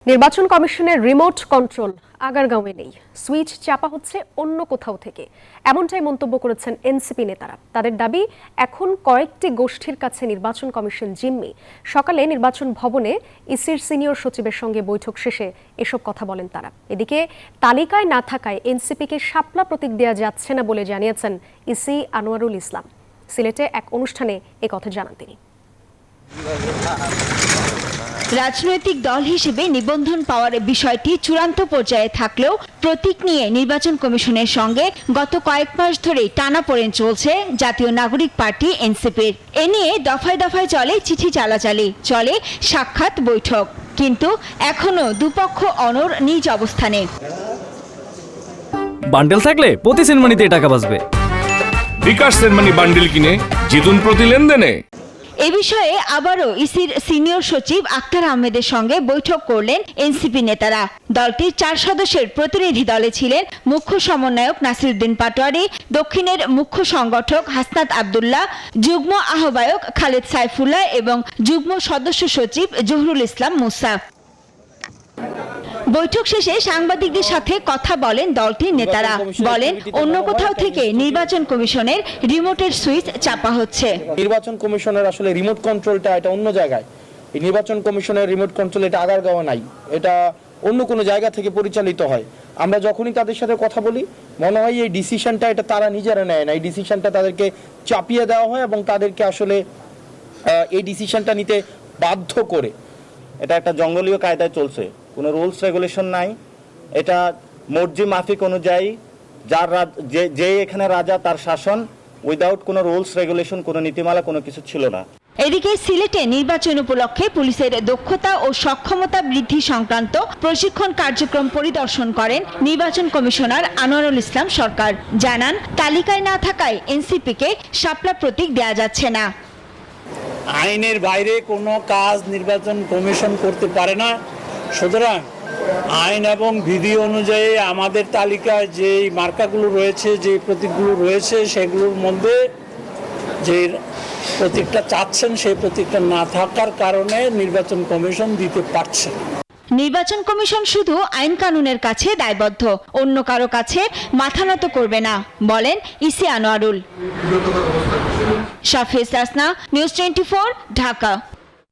নির্বাচন কমিশনের remote control আগারগাঁওয়ে নেই, সুইচ চাপা হচ্ছে অন্য কোথাও থেকে, এমনটাই মন্তব্য করেছেন এনসিপি নেতারা। তাদের দাবি, এখন কয়েকটি গোষ্ঠীর কাছে নির্বাচন কমিশন জিম্মি। সকালে নির্বাচন ভবনে ইসির সিনিয়র সচিবের সঙ্গে বৈঠক শেষে এসব কথা বলেন তারা। এদিকে তালিকায় না থাকায় এনসিপিকে শাপলা প্রতীক দেওয়া যাচ্ছে না বলে জানিয়েছেন ইসি আনোয়ারুল ইসলাম। সিলেটে এক অনুষ্ঠানে একথা জানান তিনি। রাজনৈতিক দল হিসেবে নিবন্ধন পাওয়ার বিষয়টি চূড়ান্ত পর্যায়ে থাকলেও প্রতীক নিয়ে নির্বাচন কমিশনের সঙ্গে গত কয়েক মাস ধরেই টানাপোড়েন চলছে জাতীয় নাগরিক পার্টি এনসিপির। এ নিয়ে দফায় দফায় চলে চিঠি চালাচালি, চলে সাক্ষাৎ বৈঠক, কিন্তু এখনো দুপক্ষ অনড় নিজ অবস্থানে। বান্ডেল থাকলে প্রতি সেনমানিতে টাকা বাঁচবে। বিকাশ সেনমানি বান্ডেল কিনে জিতুন প্রতি লেনদেনে। এ বিষয়ে আবারও ইসির সিনিয়র সচিব আক্তার আহমেদের সঙ্গে বৈঠক করলেন এনসিপি নেতারা। দলটির 4 সদস্যের প্রতিনিধি দলে ছিলেন মুখ্য সমন্বয়ক নাসিরউদ্দিন পাটোয়ারি, দক্ষিণের মুখ্য সংগঠক হাসনাত আব্দুল্লাহ, যুগ্ম আহ্বায়ক খালেদ সাইফুল্লাহ এবং যুগ্ম সদস্য সচিব জহুরুল ইসলাম মুসা। বৈঠক শেষে সাংবাদিকদের সাথে কথা বলেন দলটির নেতারা। বলেন, অন্য কোথাও থেকে নির্বাচন কমিশনের রিমোটের সুইচ চাপা হচ্ছে। নির্বাচন কমিশনের আসলে রিমোট কন্ট্রোলটা এটা অন্য জায়গায়। এই নির্বাচন কমিশনের রিমোট কন্ট্রোল এটা আগারগাঁও নাই, এটা অন্য কোনো জায়গা থেকে পরিচালিত হয়। আমরা যখনই তাদের সাথে কথা বলি, মনে হয় এই ডিসিশনটা এটা তারা নিজেরা নেয় না, এই ডিসিশনটা তাদেরকে চাপিয়ে দেওয়া হয় এবং তাদেরকে আসলে এই ডিসিশনটা নিতে বাধ্য করে। এটা একটা জঙ্গলীয় কায়দায় চলছে, কোনো রুলস রেগুলেশন নাই। এটা মর্জি মাফিক অনুযায়ী যার যে এখানে রাজা তার শাসন, উইদাউট কোনো রুলস রেগুলেশন, কোনো নীতিমালা, কোনো কিছু ছিল না। এদিকে সিলেটে নির্বাচন উপলক্ষে পুলিশের দক্ষতা ও সক্ষমতা বৃদ্ধি সংক্রান্ত প্রশিক্ষণ কার্যক্রম পরিদর্শন করেন নির্বাচন কমিশনার আনোয়ারুল ইসলাম সরকার। জানান, তালিকায় না থাকায় এনসিপিকে শাপলা প্রতীক দেয়া যাচ্ছে না। আইনের বাইরে কোনো কাজ নির্বাচন কমিশন করতে পারে না। সুতরাং আইন এবং বিধি অনুযায়ী আমাদের তালিকায় যে মার্কাগুলো রয়েছে, যে প্রতীকগুলো রয়েছে, সেগুলোর মধ্যে যে প্রতীকটা চাচ্ছেন সেই প্রতীকটা না থাকার কারণে নির্বাচন কমিশন দিতে পারছে না। নির্বাচন কমিশন শুধু আইন কানুনের কাছে দায়বদ্ধ, অন্য কারো কাছে মাথা নত করবে না, বলেন ইসি আনোয়ারুল। শাফিজ আসনা, নিউজ 24, ঢাকা।